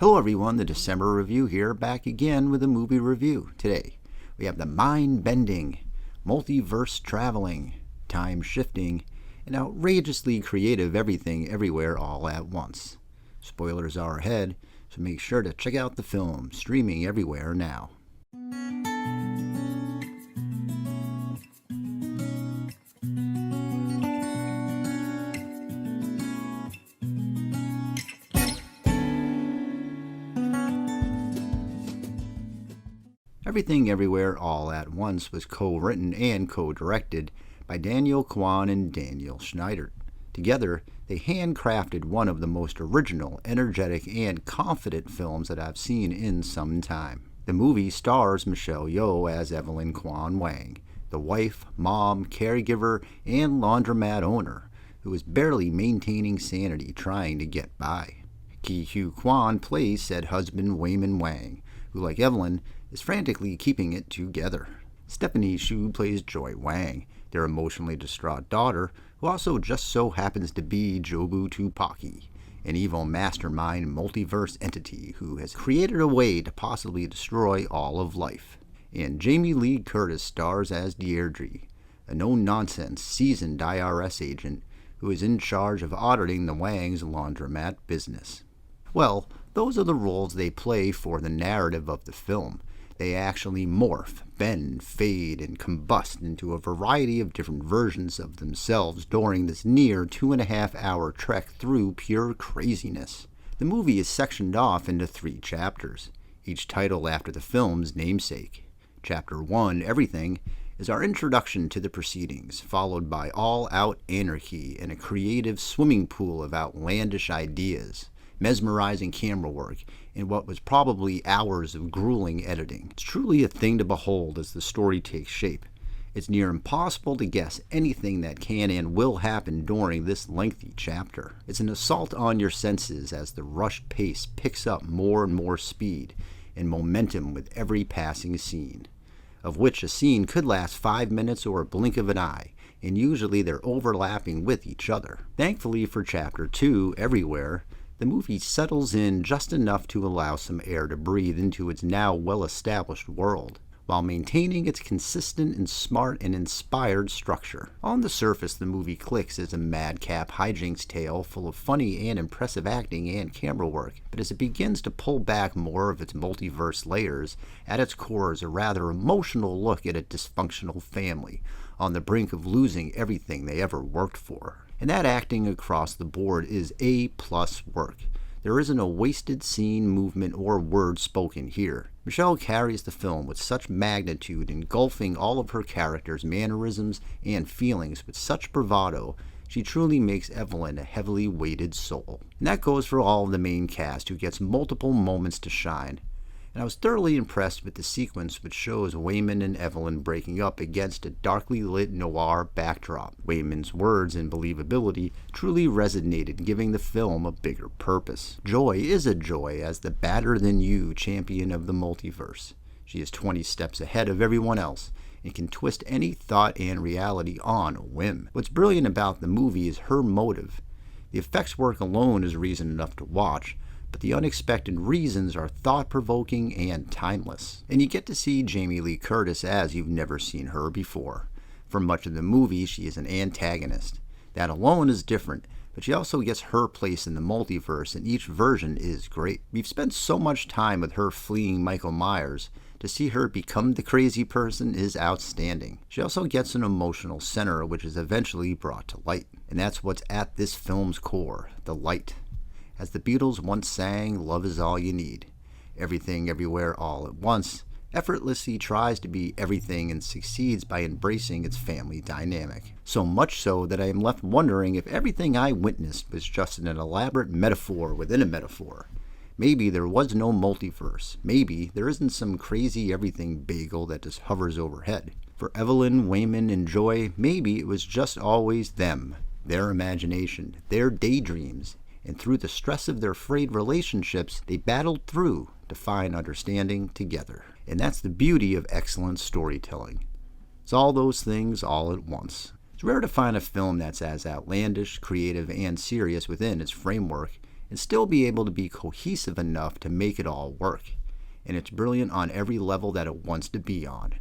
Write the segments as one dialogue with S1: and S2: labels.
S1: Hello everyone, the December Review here, back again with a movie review. Today, we have the mind-bending, multiverse traveling, time-shifting, and outrageously creative Everything Everywhere All at Once. Spoilers are ahead, so make sure to check out the film, streaming everywhere now. Everything Everywhere All at Once was co-written and co-directed by Daniel Kwan and Daniel Schneider. Together, they handcrafted one of the most original, energetic, and confident films that I've seen in some time. The movie stars Michelle Yeoh as Evelyn Kwan Wang, the wife, mom, caregiver, and laundromat owner, who is barely maintaining sanity trying to get by. Ki Hugh Kwan plays said husband Wayman Wang, who, like Evelyn, is frantically keeping it together. Stephanie Hsu plays Joy Wang, their emotionally distraught daughter, who also just so happens to be Jobu Tupaki, an evil mastermind multiverse entity who has created a way to possibly destroy all of life. And Jamie Lee Curtis stars as Deirdre, a no-nonsense, seasoned IRS agent who is in charge of auditing the Wang's laundromat business. Well, those are the roles they play for the narrative of the film. They actually morph, bend, fade, and combust into a variety of different versions of themselves during this near 2.5-hour trek through pure craziness. The movie is sectioned off into 3 chapters, each titled after the film's namesake. Chapter 1, Everything, is our introduction to the proceedings, followed by all-out anarchy and a creative swimming pool of outlandish ideas, mesmerizing camera work, and what was probably hours of grueling editing. It's truly a thing to behold as the story takes shape. It's near impossible to guess anything that can and will happen during this lengthy chapter. It's an assault on your senses as the rushed pace picks up more and more speed and momentum with every passing scene, of which a scene could last 5 minutes or a blink of an eye, and usually they're overlapping with each other. Thankfully for Chapter 2, Everywhere, the movie settles in just enough to allow some air to breathe into its now well-established world, while maintaining its consistent and smart and inspired structure. On the surface, the movie clicks as a madcap hijinks tale full of funny and impressive acting and camera work, but as it begins to pull back more of its multiverse layers, at its core is a rather emotional look at a dysfunctional family on the brink of losing everything they ever worked for. And that acting across the board is A-plus work. There isn't a wasted scene, movement, or word spoken here. Michelle carries the film with such magnitude, engulfing all of her characters' mannerisms and feelings with such bravado, she truly makes Evelyn a heavily weighted soul. And that goes for all of the main cast, who gets multiple moments to shine. And I was thoroughly impressed with the sequence which shows Wayman and Evelyn breaking up against a darkly lit noir backdrop. Wayman's words and believability truly resonated, giving the film a bigger purpose. Joy is a joy as the badder-than-you champion of the multiverse. She is 20 steps ahead of everyone else and can twist any thought and reality on a whim. What's brilliant about the movie is her motive. The effects work alone is reason enough to watch, but the unexpected reasons are thought-provoking and timeless. And you get to see Jamie Lee Curtis as you've never seen her before. For much of the movie, she is an antagonist. That alone is different, but she also gets her place in the multiverse, and each version is great. We've spent so much time with her fleeing Michael Myers. To see her become the crazy person is outstanding. She also gets an emotional center, which is eventually brought to light. And that's what's at this film's core, the light. As the Beatles once sang, love is all you need. Everything Everywhere All at Once effortlessly tries to be everything and succeeds by embracing its family dynamic. So much so that I am left wondering if everything I witnessed was just an elaborate metaphor within a metaphor. Maybe there was no multiverse. Maybe there isn't some crazy everything bagel that just hovers overhead. For Evelyn, Wayman, and Joy, maybe it was just always them, their imagination, their daydreams, and through the stress of their frayed relationships, they battled through to find understanding together. And that's the beauty of excellent storytelling. It's all those things all at once. It's rare to find a film that's as outlandish, creative, and serious within its framework, and still be able to be cohesive enough to make it all work. And it's brilliant on every level that it wants to be on.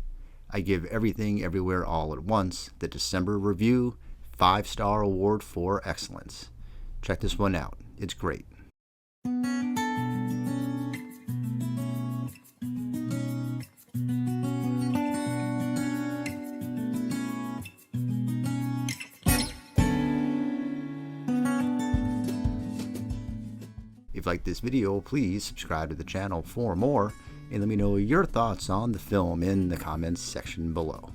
S1: I give Everything Everywhere All at Once the December review 5-star award for excellence. Check this one out. It's great. If you like this video, please subscribe to the channel for more, and let me know your thoughts on the film in the comments section below.